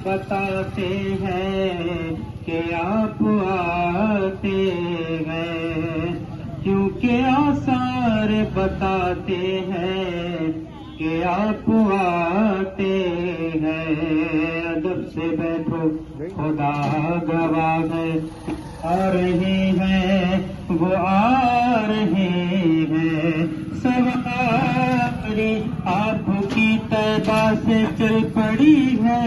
بتاتے ہیں کہ آپ آتے ہیں، کیونکہ آثار بتاتے ہیں کہ آپ آتے ہیں۔ ادب سے بیٹھو خدا گواہ ہے، آ رہے ہیں وہ آ رہے ہیں، سواری آپ کی طیبہ سے چل پڑی ہے،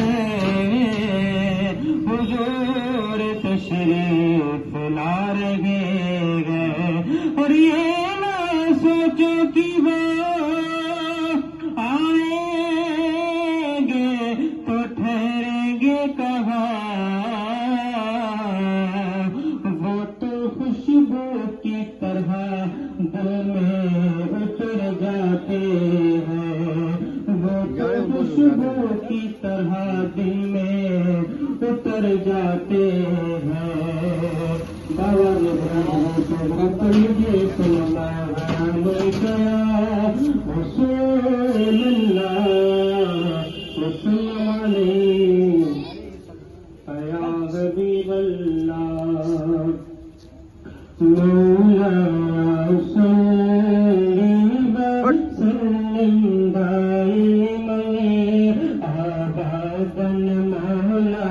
حضور تشریف لا رہے ہیں۔ اور یہ نہ سوچو کہ وہ آئیں گے تو ٹھہریں گے کہاں، وہ تو خوشبو کی طرح دل میں اتر جاتے ہیں، وہ تو خوشبو کی طرح دل میں اتر جاتے ہیں۔ بابا پڑھیے صلی اللہ علیہ رسول اللہ وسلم علیہ یا حبیب اللہ مولا صلی وسلم دائما ابدا مولا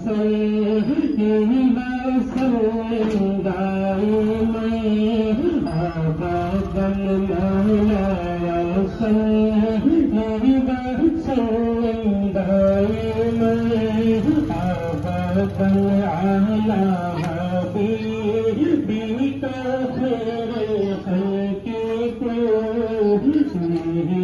صلی وسلم دائما ابدا مولا صلی وسلم دائما ابدا على حبيبك خير الخلق كلهم